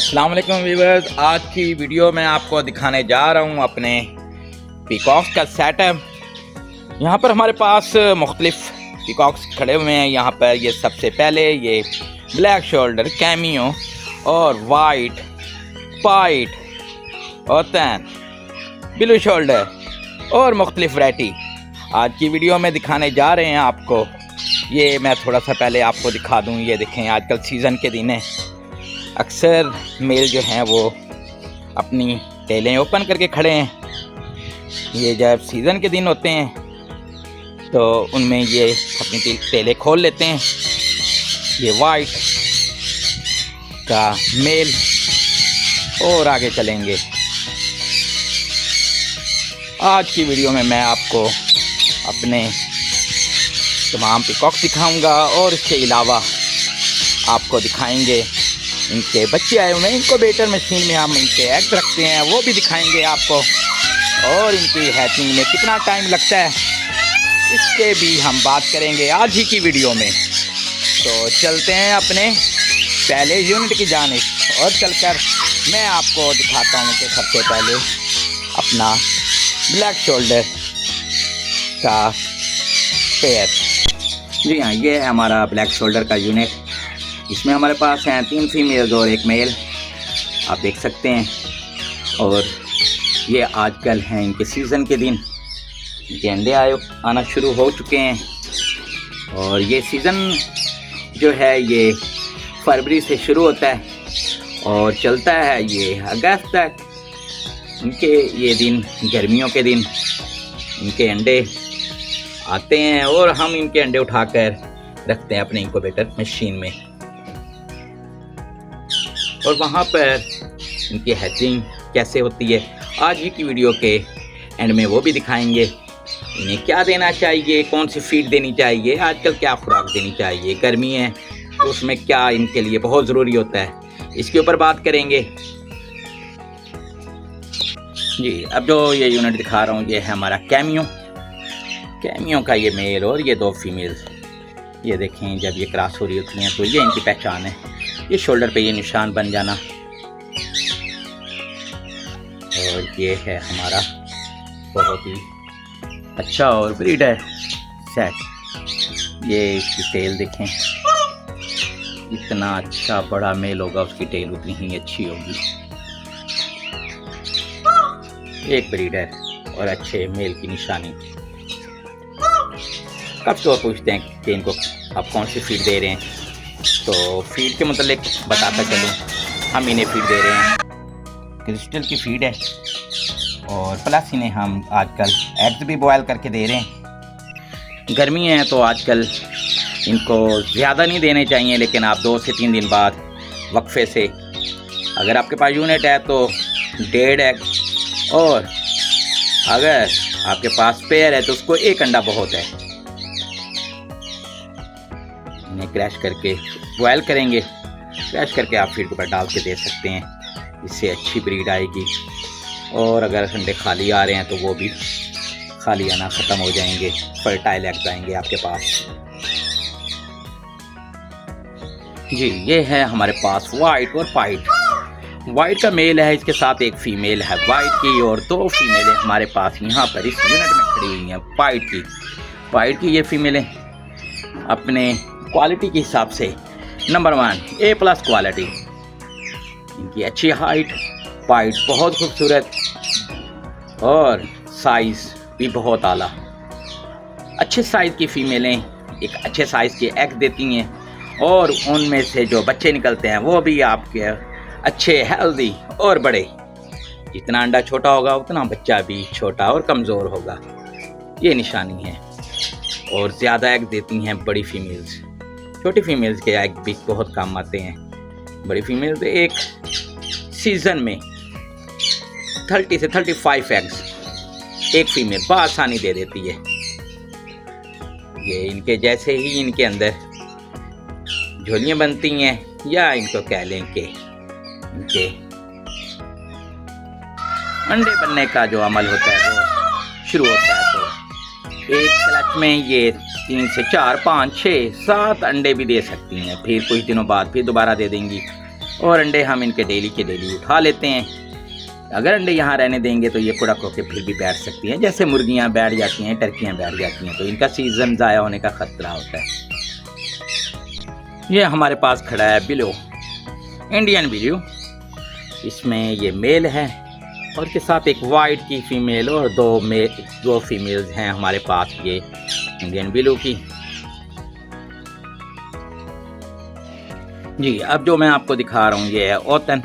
अस्सलाम वालेकुम व्यूअर्स। आज की वीडियो में आपको दिखाने जा रहा हूँ अपने पीकॉक्स का सेटअप। यहाँ पर हमारे पास मुख्तलिफ पीकॉक्स खड़े हुए हैं। यहाँ पर ये सबसे पहले ये ब्लैक शोल्डर, कैमियो और वाइट, पाइट और तैन, ब्लू शोल्डर और मुख्तलिफ वैरायटी आज की वीडियो में दिखाने जा रहे हैं आपको। ये मैं थोड़ा सा पहले आपको दिखा दूँ। ये देखें, आजकल सीज़न के दिन है, अक्सर मेल जो हैं वो अपनी टेलें ओपन करके खड़े हैं। ये जब सीज़न के दिन होते हैं तो उनमें ये अपनी टेलें खोल लेते हैं। ये वाइट का मेल और आगे चलेंगे। आज की वीडियो में मैं आपको अपने तमाम पीकॉक्स दिखाऊंगा और इसके अलावा आपको दिखाएंगे इनके बच्चे आए हुए हैं। इनक्यूबेटर मशीन में हम इनके एग रखते हैं, वो भी दिखाएंगे आपको। और इनकी हैचिंग में कितना टाइम लगता है इसके भी हम बात करेंगे आज ही की वीडियो में। तो चलते हैं अपने पहले यूनिट की जानिब और चलकर मैं आपको दिखाता हूँ कि सबसे पहले अपना ब्लैक शोल्डर का पेयर। जी हाँ, ये है हमारा ब्लैक शोल्डर का यूनिट। इसमें हमारे पास हैं 3 फीमेल्स और 1 मेल, आप देख सकते हैं। और ये आजकल हैं इनके सीज़न के दिन, इनके अंडे आना शुरू हो चुके हैं। और ये सीज़न जो है ये फरवरी से शुरू होता है और चलता है ये अगस्त तक। इनके ये दिन, गर्मियों के दिन, इनके अंडे आते हैं और हम इनके अंडे उठाकर रखते हैं अपने इनक्यूबेटर मशीन में। और वहाँ पर इनकी हैचिंग कैसे होती है आज ही की वीडियो के एंड में वो भी दिखाएंगे। इन्हें क्या देना चाहिए, कौन सी फीड देनी चाहिए, आजकल क्या खुराक देनी चाहिए, गर्मी है तो उसमें क्या इनके लिए बहुत ज़रूरी होता है, इसके ऊपर बात करेंगे। जी, अब जो ये यूनिट दिखा रहा हूँ ये है हमारा कैमियो का ये मेल और ये 2 फीमेल्स। ये देखें, जब ये क्रॉस हो रही होती हैं तो ये इनकी पहचान है। ये शोल्डर पे ये निशान बन जाना। और ये है हमारा बहुत ही अच्छा और ब्रीड है सेट। ये इसकी टेल देखें, इतना अच्छा बड़ा मेल होगा उसकी टेल उतनी ही अच्छी होगी। एक ब्रीडर और अच्छे मेल की निशानी। कब तो पूछते हैं कि इनको आप कौन सी फीड दे रहे हैं, तो फीड के मतलब बताता चलूँ, हम इन्हें फीड दे रहे हैं क्रिस्टल की फीड है। और प्लस इन्हें हम आजकल एग्स भी बॉयल करके दे रहे हैं। गर्मी है तो आजकल इनको ज़्यादा नहीं देने चाहिए, लेकिन आप 2 से 3 दिन बाद वक्फे से, अगर आपके पास यूनिट है तो 1.5 एग, और अगर आपके पास पेयर है तो उसको 1 अंडा बहुत है। इन्हें क्रैश करके बॉयल करेंगे, क्रैश करके आप फीड पर डाल के दे सकते हैं, इससे अच्छी ब्रीड आएगी। और अगर अंडे खाली आ रहे हैं तो वो भी खाली आना ख़त्म हो जाएंगे, फर्टाइल एग्स आएंगे आपके पास। जी, ये है हमारे पास वाइट और पाइट। वाइट का मेल है, इसके साथ 1 फीमेल है वाइट की, और 2 फीमेलें हमारे पास यहाँ पर इस यूनिट में खड़ी हुई हैं पाइट की ये फीमेलें अपने क्वालिटी के हिसाब से नंबर 1 A+ क्वालिटी। इनकी अच्छी हाइट, पाइट बहुत खूबसूरत और साइज़ भी बहुत आला। अच्छे साइज़ की फीमेलें एक अच्छे साइज़ के एग देती हैं और उनमें से जो बच्चे निकलते हैं वो भी आपके अच्छे, हेल्दी और बड़े। जितना अंडा छोटा होगा उतना बच्चा भी छोटा और कमज़ोर होगा, ये निशानी है। और ज़्यादा एग देती हैं बड़ी फीमेल्स। छोटी फीमेल्स के एग भी बहुत काम आते हैं। बड़ी फीमेल्स एक सीज़न में 30 से 35 एग्स एक फीमेल बआसानी दे देती है। ये इनके जैसे ही इनके अंदर झोलियाँ बनती हैं, या इनको कह लें कि इनके अंडे बनने का जो अमल होता है वो शुरू होता है। तो एक क्लच में ये 3 से 4, 5, 6, 7 अंडे भी दे सकती हैं। फिर कुछ दिनों बाद फिर दोबारा दे देंगी। और अंडे हम इनके डेली के डेली उठा लेते हैं। अगर अंडे यहाँ रहने देंगे तो ये कुड़क होकर फिर भी बैठ सकती हैं, जैसे मुर्गियाँ बैठ जाती हैं, टर्कियाँ बैठ जाती हैं, तो इनका सीज़न ज़ाया होने का ख़तरा होता है। ये हमारे पास खड़ा है बिलो, इंडियन बिलो। इसमें ये मेल है और इसके साथ एक वाइट की फ़ीमेल और दो फीमेल्स हैं हमारे पास ये इंडियन बिलो की। जी, अब जो मैं आपको दिखा रहा हूँ ये है ओतन।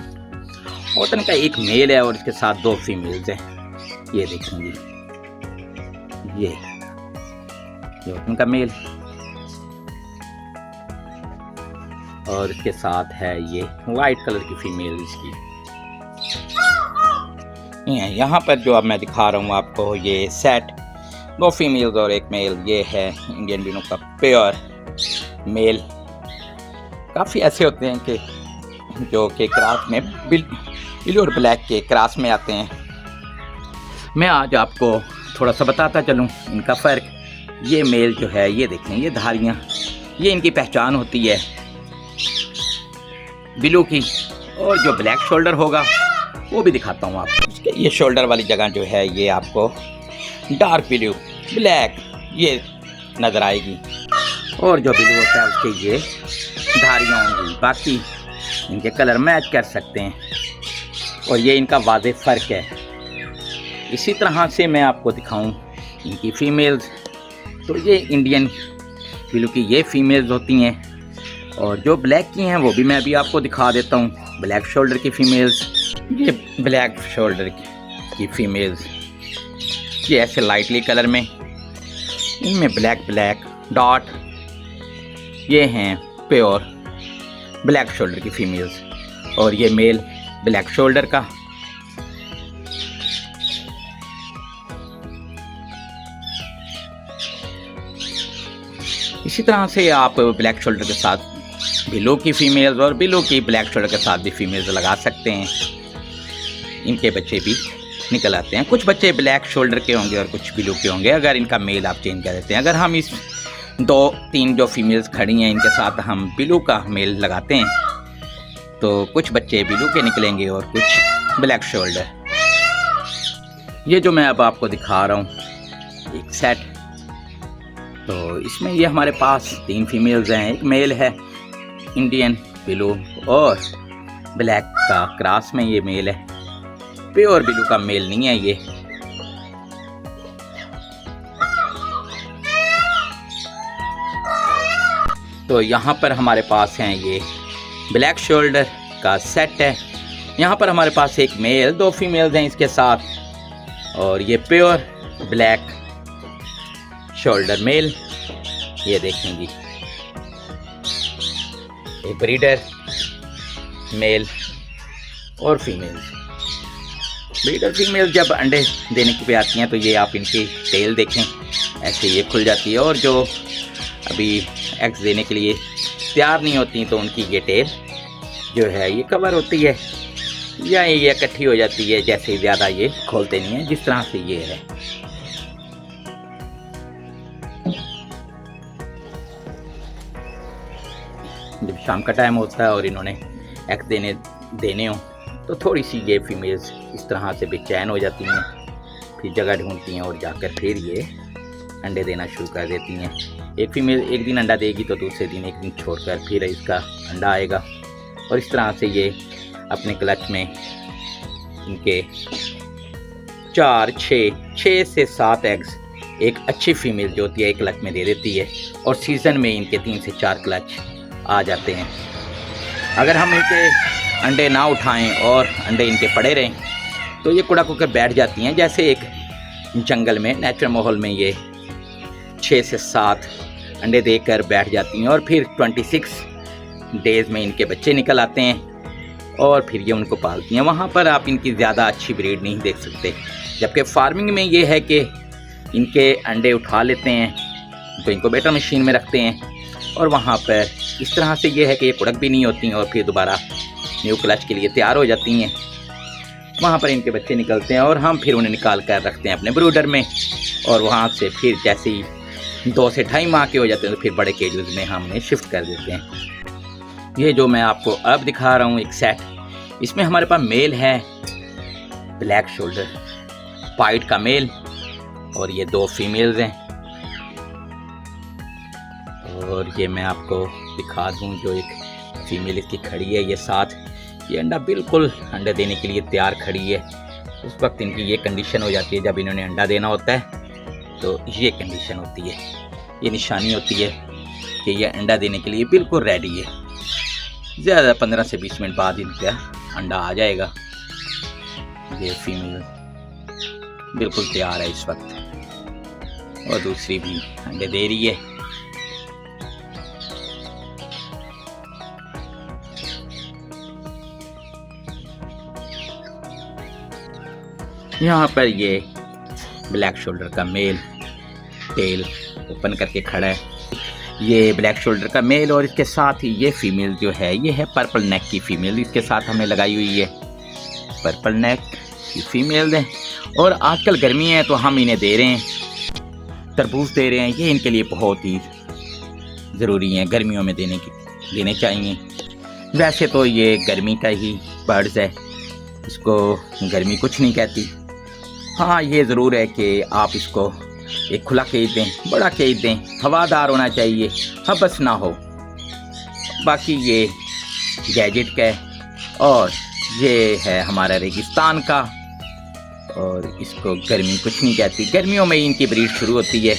ओतन का एक मेल है और इसके साथ 2 फीमेल्स हैं। ये देखेंगे, ये ओतन का मेल और इसके साथ है ये वाइट कलर की फीमेल इसकी। यहाँ पर जो अब मैं दिखा रहा हूँ आपको ये सेट 2 फीमेल्स और एक मेल, ये है इंडियन बिलो का प्योर मेल। काफ़ी ऐसे होते हैं कि जो कि क्रॉस में बिलो और ब्लैक के क्रॉस में आते हैं। मैं आज आपको थोड़ा सा बताता चलूँ इनका फ़र्क। ये मेल जो है ये देखें, ये धारियाँ, ये इनकी पहचान होती है बिलो की। और जो ब्लैक शोल्डर होगा वो भी दिखाता हूँ आपको। इसके ये शोल्डर वाली जगह जो है ये आपको डार्क बिलो ब्लैक ये नज़र आएगी और जो बिलो होता है उसके ये धारियाँ होंगी। बाकी इनके कलर मैच कर सकते हैं और ये इनका वाज़ेह फ़र्क है। इसी तरह से मैं आपको दिखाऊं इनकी फ़ीमेल्स, तो ये इंडियन बिलो की ये फ़ीमेल्स होती हैं और जो ब्लैक की हैं वो भी मैं अभी आपको दिखा देता हूँ। ब्लैक शोल्डर की फ़ीमेल्स, ये ब्लैक शोल्डर की फ़ीमेल्स, ये ऐसे लाइटली कलर में, इनमें ब्लैक ब्लैक डॉट, ये हैं प्योर ब्लैक शोल्डर की फ़ीमेल्स और ये मेल ब्लैक शोल्डर का। इसी तरह से आप ब्लैक शोल्डर के साथ बिलो की फ़ीमेल्स और बिलो की ब्लैक शोल्डर के साथ भी फ़ीमेल्स लगा सकते हैं। इनके बच्चे भी निकल आते हैं। कुछ बच्चे ब्लैक शोल्डर के होंगे और कुछ बिलो के होंगे अगर इनका मेल आप चेंज कर देते हैं। अगर हम इस 2-3 जो फीमेल्स खड़ी हैं इनके साथ हम बिलो का मेल लगाते हैं तो कुछ बच्चे बिलो के निकलेंगे और कुछ ब्लैक शोल्डर। ये जो मैं अब आपको दिखा रहा हूँ एक सेट, तो इसमें ये हमारे पास 3 फीमेल्स हैं। एक मेल है इंडियन बिलो और ब्लैक का क्रॉस में ये मेल है, प्योर बिलो का मेल नहीं है ये। तो यहाँ पर हमारे पास हैं ये ब्लैक शोल्डर का सेट है। यहाँ पर हमारे पास एक मेल 2 फीमेल्स हैं इसके साथ और ये प्योर ब्लैक शोल्डर मेल। ये देखेंगी एक ब्रीडर मेल और फीमेल्स। ब्रीडर फीमेल जब अंडे देने के पे आती हैं तो ये आप इनकी टेल देखें, ऐसे ये खुल जाती है और जो अभी एग्स देने के लिए तैयार नहीं होती तो उनकी ये टेल जो है ये कवर होती है या ये इकट्ठी हो जाती है, जैसे ज़्यादा ये खोलते नहीं हैं, जिस तरह से ये है। जब शाम का टाइम होता है और इन्होंने एग देने हो तो थोड़ी सी ये फीमेल्स इस तरह से बेचैन हो जाती हैं, फिर जगह ढूंढती हैं और जाकर फिर ये अंडे देना शुरू कर देती हैं। एक फीमेल एक दिन अंडा देगी तो दूसरे दिन एक दिन छोड़कर फिर इसका अंडा आएगा और इस तरह से ये अपने क्लच में इनके 4-6 से 7 एग्स एक अच्छी फीमेल जो होती है एक क्लच में दे देती है और सीज़न में इनके 3 से 4 क्लच आ जाते हैं। अगर हम इनके अंडे ना उठाएं और अंडे इनके पड़े रहें तो ये कुड़ा होकर बैठ जाती हैं। जैसे एक जंगल में नेचुरल माहौल में ये 6 से 7 अंडे देकर बैठ जाती हैं और फिर 26 डेज़ में इनके बच्चे निकल आते हैं और फिर ये उनको पालती हैं। वहाँ पर आप इनकी ज़्यादा अच्छी ब्रीड नहीं देख सकते, जबकि फार्मिंग में ये है कि इनके अंडे उठा लेते हैं तो इनक्यूबेटर मशीन में रखते हैं और वहाँ पर इस तरह से ये है कि ये कुड़क भी नहीं होती हैं और फिर दोबारा न्यू क्लच के लिए तैयार हो जाती हैं। वहाँ पर इनके बच्चे निकलते हैं और हम फिर उन्हें निकाल कर रखते हैं अपने ब्रूडर में और वहाँ से फिर जैसे ही 2 से 2.5 माह के हो जाते हैं तो फिर बड़े केजेस में हम उन्हें शिफ्ट कर देते हैं। ये जो मैं आपको अब दिखा रहा हूँ एक सेट, इसमें हमारे पास मेल है ब्लैक शोल्डर, वाइट का मेल, और ये 2 फीमेल्स हैं। और ये मैं आपको दिखा दूँ, जो एक फीमेल इसकी खड़ी है, ये साथ ये अंडा बिल्कुल अंडे देने के लिए तैयार खड़ी है। उस वक्त इनकी ये कंडीशन हो जाती है, जब इन्होंने अंडा देना होता है तो ये कंडीशन होती है, ये निशानी होती है कि ये अंडा देने के लिए बिल्कुल रेडी है। ज़्यादा 15 से 20 मिनट बाद इनका अंडा आ जाएगा। ये फीमेल बिल्कुल तैयार है इस वक्त, और दूसरी भी अंडे दे रही है। यहाँ पर ये ब्लैक शोल्डर का मेल टेल ओपन करके खड़ा है, ये ब्लैक शोल्डर का मेल, और इसके साथ ही ये फीमेल जो है ये है पर्पल नेक की फीमेल, इसके साथ हमने लगाई हुई है पर्पल नेक की फीमेल है। और आजकल गर्मी है तो हम इन्हें दे रहे हैं, तरबूज दे रहे हैं, ये इनके लिए बहुत ही ज़रूरी है, गर्मियों में देने चाहिए। वैसे तो ये गर्मी का ही बर्ड्स है, इसको गर्मी कुछ नहीं कहती। हाँ, ये ज़रूर है कि आप इसको एक खुला केज दें, बड़ा केज दें, हवादार होना चाहिए, हबस ना हो। बाकी ये गैजेट का है, और ये है हमारा रेगिस्तान का, और इसको गर्मी कुछ नहीं कहती। गर्मियों में इनकी ब्रीड शुरू होती है।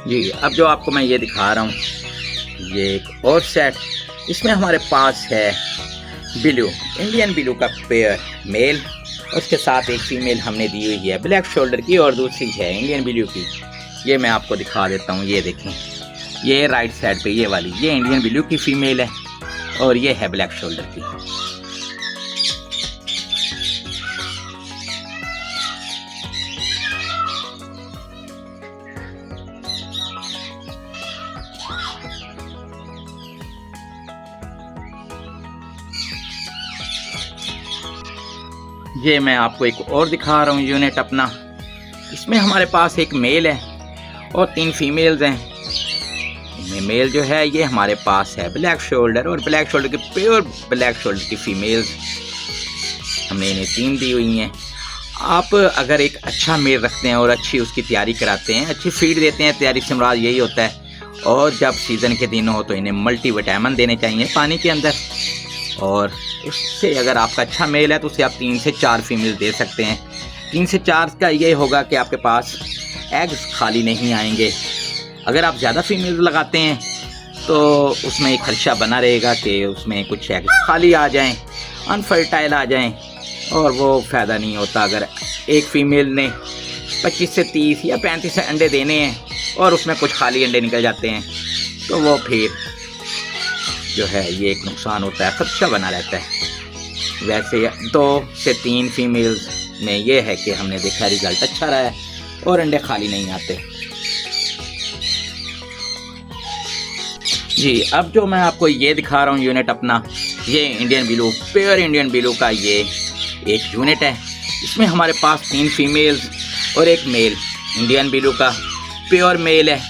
जी, अब जो आपको मैं ये दिखा रहा हूँ, ये एक और सेट, इसमें हमारे पास है ब्लू, इंडियन ब्लू का पेयर मेल, उसके साथ एक फीमेल हमने दी हुई है ब्लैक शोल्डर की, और दूसरी है इंडियन ब्लू की। ये मैं आपको दिखा देता हूँ, ये देखें, ये राइट साइड पे ये वाली, ये इंडियन ब्लू की फीमेल है, और ये है ब्लैक शोल्डर की। ये मैं आपको एक और दिखा रहा हूँ यूनिट अपना, इसमें हमारे पास एक मेल है और 3 फीमेल्स हैं। इनमें मेल जो है ये हमारे पास है ब्लैक शोल्डर, और ब्लैक शोल्डर की प्योर ब्लैक शोल्डर की फीमेल्स हमने इन्हें 3 दी हुई हैं। आप अगर एक अच्छा मेल रखते हैं और अच्छी उसकी तैयारी कराते हैं, अच्छी फीड देते हैं, तैयारी से मुराद यही होता है, और जब सीज़न के दिन हो तो इन्हें मल्टीविटामिन देने चाहिए पानी के अंदर, और उससे अगर आपका अच्छा मेल है तो उससे आप 3 से 4 फीमेल दे सकते हैं। 3 से 4 का ये होगा कि आपके पास एग्स खाली नहीं आएंगे। अगर आप ज़्यादा फीमेल लगाते हैं तो उसमें एक खदशा बना रहेगा कि उसमें कुछ एग्स खाली आ जाएं, अनफर्टाइल आ जाएं, और वो फ़ायदा नहीं होता। अगर एक फीमेल ने 25 से 30 या 35 अंडे देने हैं और उसमें कुछ खाली अंडे निकल जाते हैं तो वो फिर जो है ये एक नुकसान होता है, खदशा बना रहता है। वैसे 2 से 3 फीमेल्स में ये है कि हमने देखा रिज़ल्ट अच्छा रहा है और अंडे खाली नहीं आते। जी, अब जो मैं आपको ये दिखा रहा हूँ यूनिट अपना, ये Indian blue, pure Indian blue का ये एक यूनिट है। इसमें हमारे पास 3 फीमेल्स और एक मेल इंडियन ब्लू का प्योर मेल है,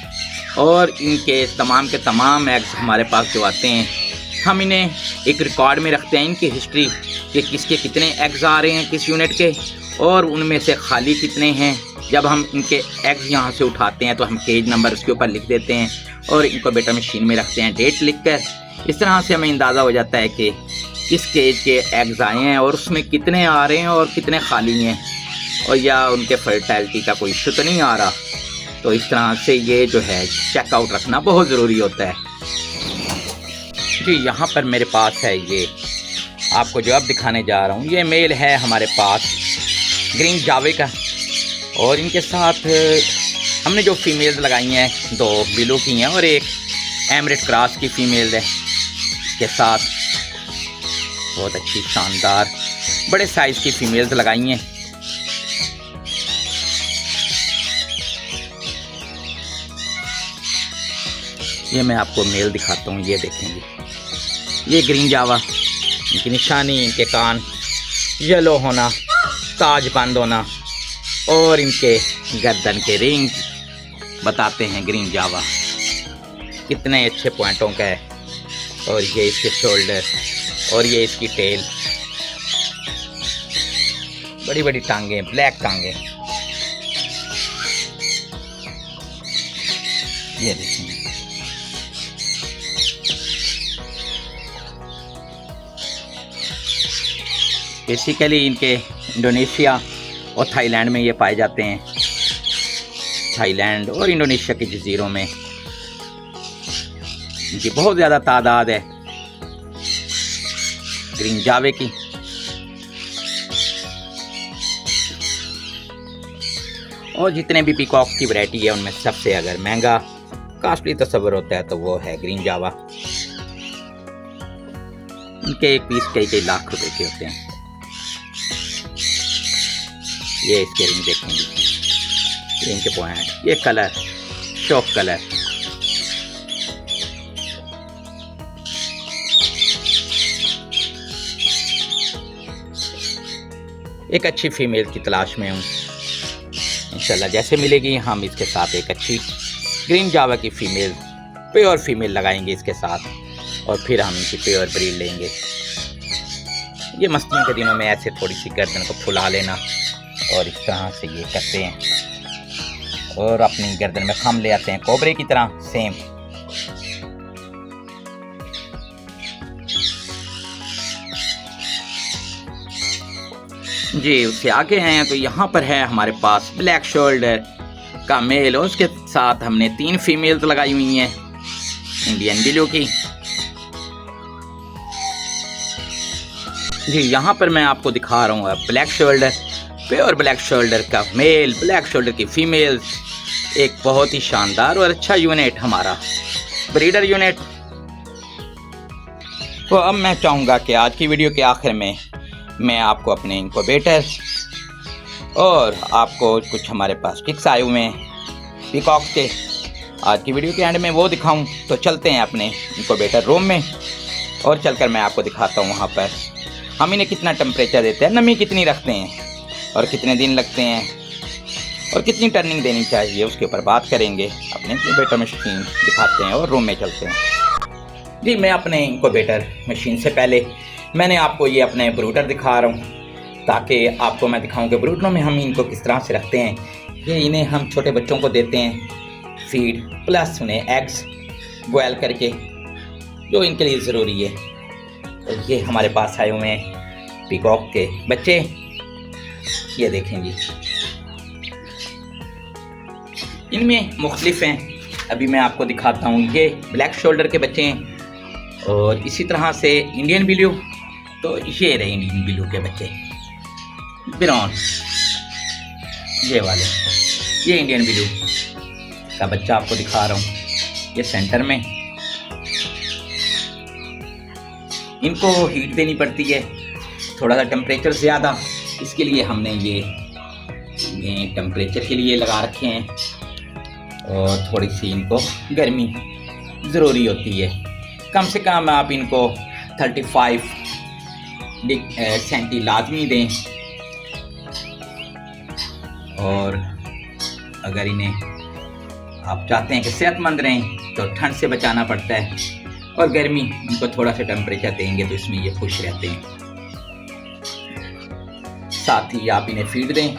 और इनके तमाम के तमाम एग्स हमारे पास जो आते हैं हम इन्हें एक रिकॉर्ड में रखते हैं, इनकी हिस्ट्री कि किसके कितने एग्स आ रहे हैं किस यूनिट के, और उनमें से खाली कितने हैं। जब हम इनके एग्स यहाँ से उठाते हैं तो हम केज नंबर उसके ऊपर लिख देते हैं और इनको बेटा मशीन में रखते हैं डेट लिखकर। इस तरह से हमें अंदाज़ा हो जाता है कि किस केज के एग्स आए हैं और उसमें कितने आ रहे हैं और कितने खाली हैं, और या उनके फर्टिलिटी का कोई इशू तो नहीं आ रहा। तो इस तरह से ये जो है चेकआउट रखना बहुत ज़रूरी होता है। जी, यहाँ पर मेरे पास है ये आपको जो अब दिखाने जा रहा हूँ, ये मेल है हमारे पास ग्रीन जावे का, और इनके साथ हमने जो फीमेल्स लगाई हैं 2 ब्लू की हैं और एक एमरेट क्रॉस की फीमेल है। इसके साथ बहुत अच्छी शानदार बड़े साइज़ की फीमेल्स लगाई हैं। ये मैं आपको मेल दिखाता हूँ, ये देखेंगे, ये ग्रीन जावा, इनकी निशानी, इनके कान येलो होना, ताज बंद होना, और इनके गर्दन के रिंग बताते हैं ग्रीन जावा कितने अच्छे पॉइंटों का है। और ये इसके शोल्डर और ये इसकी टेल, बड़ी बड़ी टांगे, ब्लैक टांगे। ये देखें, बेसिकली इनके इंडोनेशिया और थाईलैंड में ये पाए जाते हैं। थाईलैंड और इंडोनेशिया के जजीरों में इनकी बहुत ज़्यादा तादाद है ग्रीन जावे की। और जितने भी पीकॉक की वैरायटी है उनमें सबसे अगर महंगा कॉस्टली तस्वर होता है तो वो है ग्रीन जावा। इनके एक पीस कई कई लाख रुपए के होते हैं। ये इसके रिंग देखेंगे, ये इनके पॉइंट, ये कलर, शॉक कलर। एक अच्छी फीमेल की तलाश में हूँ, इंशाल्लाह जैसे मिलेगी हम इसके साथ एक अच्छी ग्रीन जावा की फीमेल, प्योर फीमेल लगाएंगे इसके साथ, और फिर हम इनकी प्योर ब्रीड लेंगे। ये मस्तियों के दिनों में ऐसे थोड़ी सी गर्दन को फुला लेना और इस तरह से ये करते हैं और अपनी गर्दन में खम ले आते हैं कोबरे की तरह सेम। जी उससे आगे हैं तो यहाँ पर है हमारे पास ब्लैक शोल्डर का मेल और उसके साथ हमने 3 फीमेल्स लगाई हुई हैं इंडियन ब्लू की। जी यहाँ पर मैं आपको दिखा रहा हूँ black shoulder, pure black shoulder का मेल, ब्लैक शोल्डर की फीमेल। एक बहुत ही शानदार और अच्छा यूनिट हमारा ब्रीडर यूनिट। तो अब मैं चाहूँगा कि आज की वीडियो के आखिर में मैं आपको अपने इनक्यूबेटर और आपको कुछ हमारे पास पिक्स आए हुए हैं पीकॉक के, आज की वीडियो के एंड में वो दिखाऊं। तो चलते हैं अपने इनक्यूबेटर रूम में और चलकर मैं आपको दिखाता हूं वहां पर हम इन्हें कितना टेम्परेचर देते हैं, नमी कितनी रखते हैं और कितने दिन लगते हैं और कितनी टर्निंग देनी चाहिए, उसके ऊपर बात करेंगे। अपने इनक्यूबेटर मशीन दिखाते हैं और रूम में चलते हैं। जी मैं अपने इनक्यूबेटर मशीन से पहले मैंने आपको ये अपने ब्रूडर दिखा रहा हूँ ताकि आपको मैं दिखाऊं कि ब्रूडरों में हम इनको किस तरह से रखते हैं। ये इन्हें हम छोटे बच्चों को देते हैं फीड प्लस उन्हें एग्स बॉयल करके जो इनके लिए ज़रूरी है। तो ये हमारे पास आए हुए हैं पीकॉक के बच्चे, ये देखेंगे इनमें मुख्तलिफ हैं। अभी मैं आपको दिखाता हूँ, ये ब्लैक शोल्डर के बच्चे हैं और इसी तरह से इंडियन ब्लू, तो ये रहे इंडियन ब्लू के बच्चे ब्राउन, ये वाले ये इंडियन ब्लू का बच्चा आपको दिखा रहा हूँ। ये सेंटर में इनको हीट देनी पड़ती है, थोड़ा सा टेम्परेचर ज़्यादा, इसके लिए हमने ये टेम्परेचर के लिए लगा रखे हैं और थोड़ी सी इनको गर्मी ज़रूरी होती है। कम से कम आप इनको 35 सेंटी लाजमी दें और अगर इन्हें आप चाहते हैं कि सेहतमंद रहें तो ठंड से बचाना पड़ता है और गर्मी इनको थोड़ा सा टेम्परेचर देंगे तो इसमें ये खुश रहते हैं। साथ ही आप इन्हें फीड दें,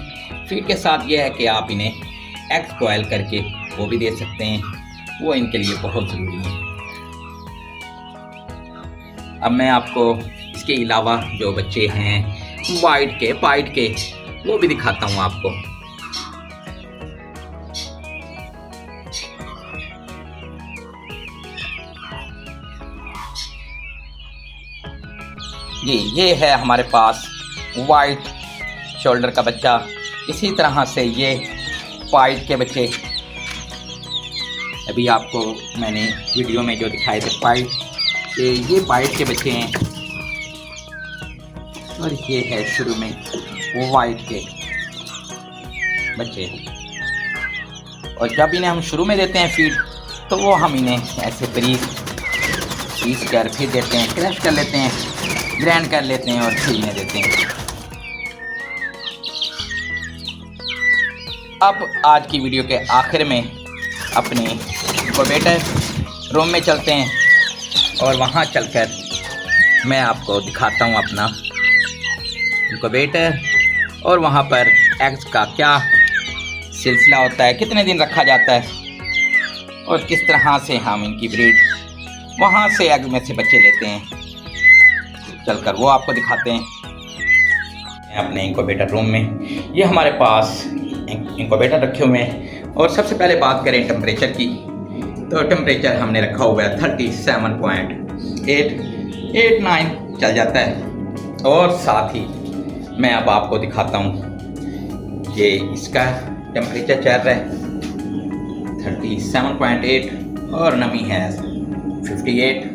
फीड के साथ ये है कि आप इन्हें एग्स बॉयल करके वो भी दे सकते हैं, वो इनके लिए बहुत ज़रूरी है। अब मैं आपको इसके अलावा जो बच्चे हैं वाइट के पाइट के वो भी दिखाता हूँ आपको। ये है हमारे पास वाइट शोल्डर का बच्चा। इसी तरह से ये पाइट के बच्चे, अभी आपको मैंने वीडियो में जो दिखाए थे पाइट, ये पाइट के बच्चे हैं और ये है शुरू में वो वाइट के बच्चे। और जब इन्हें हम शुरू में देते हैं फीड तो वो हम इन्हें ऐसे पीस कर फिर देते हैं, क्रश कर लेते हैं, ग्राइंड कर लेते हैं और फिर इन्हें देते हैं। अब आज की वीडियो के आखिर में अपने इनक्यूबेटर रूम में चलते हैं और वहाँ चलकर मैं आपको दिखाता हूँ अपना इनक्यूबेटर और वहाँ पर एग्स का क्या सिलसिला होता है, कितने दिन रखा जाता है और किस तरह से हम इनकी ब्रीड वहाँ से एग में से बच्चे लेते हैं। चलकर वो आपको दिखाते हैं। अपने इनक्यूबेटर रूम में ये हमारे पास इनक्यूबेटर रखे हुए हैं और सबसे पहले बात करें टेम्परेचर की, तो टेम्परेचर हमने रखा हुआ है 37.89 चल जाता है। और साथ ही मैं अब आपको दिखाता हूँ ये इसका टेम्परेचर चल रहा है 37.8 और नमी है 58।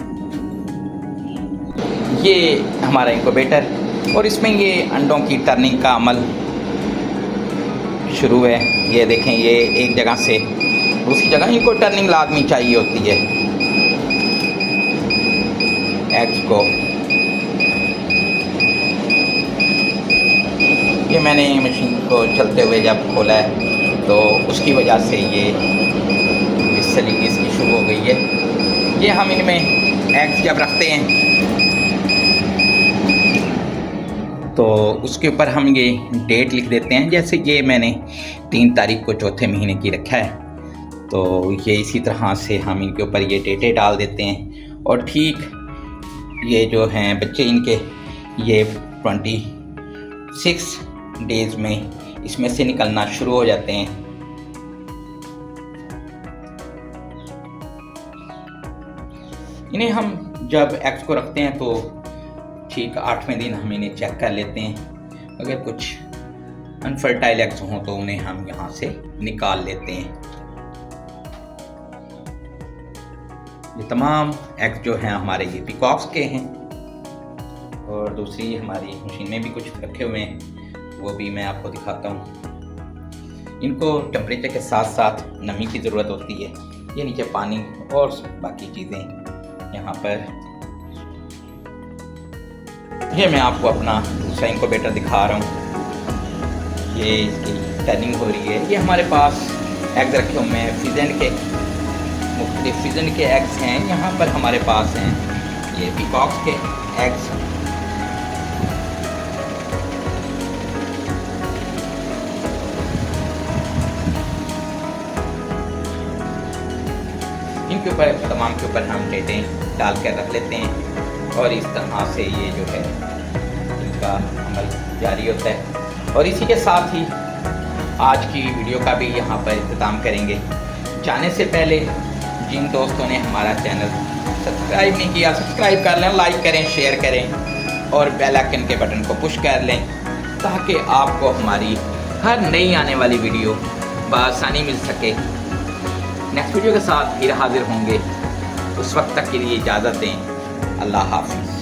ये हमारा इनक्यूबेटर और इसमें ये अंडों की टर्निंग का अमल शुरू है। ये देखें, ये एक जगह से दूसरी जगह इनको टर्निंग लाजमी चाहिए होती है एग्स को। ये मैंने मशीन को चलते हुए जब खोला है तो उसकी वजह से ये इस तरीके इसकी शुरू हो गई है। ये हम इनमें एग्स जब रखते हैं तो उसके ऊपर हम ये डेट लिख देते हैं। जैसे ये मैंने 3 तारीख को चौथे महीने की रखा है, तो ये इसी तरह से हम इनके ऊपर ये डेटें डाल देते हैं। और ठीक ये जो हैं बच्चे इनके ये 26 डेज़ में इसमें से निकलना शुरू हो जाते हैं। इन्हें हम जब एग्स को रखते हैं तो ठीक 8वें दिन हम इन्हें चेक कर लेते हैं। अगर कुछ अनफर्टाइल एग्स हों तो उन्हें हम यहाँ से निकाल लेते हैं। ये तमाम एग्स जो हैं हमारे ये पीकॉक्स के हैं और दूसरी हमारी मशीन में भी कुछ रखे हुए हैं, वो भी मैं आपको दिखाता हूँ। इनको टेम्परेचर के साथ साथ नमी की ज़रूरत होती है। ये नीचे पानी और बाकी चीज़ें यहाँ पर। ये मैं आपको अपना दूसरा इनक्यूबेटर दिखा रहा हूँ। ये इसकी टर्निंग हो रही है। ये हमारे पास एग्स रखे हुए हैं फिजेंट के, मुख्तलिफ फिजेंट के एग्स हैं। यहाँ पर हमारे पास हैं ये पीकॉक्स के एग्स। इनके ऊपर तमाम के ऊपर हम डेटें डाल कर रख लेते हैं और इस तरह से ये जो है इनका अमल जारी होता है। और इसी के साथ ही आज की वीडियो का भी यहाँ पर इंतज़ाम करेंगे। जाने से पहले जिन दोस्तों ने हमारा चैनल सब्सक्राइब नहीं किया, सब्सक्राइब कर लें, लाइक करें, शेयर करें और बेल आइकन के बटन को पुश कर लें ताकि आपको हमारी हर नई आने वाली वीडियो बआसानी मिल सके। नेक्स्ट वीडियो के साथ फिर हाजिर होंगे। उस वक्त तक के लिए इजाज़त दें। अल्लाह हाफिज़।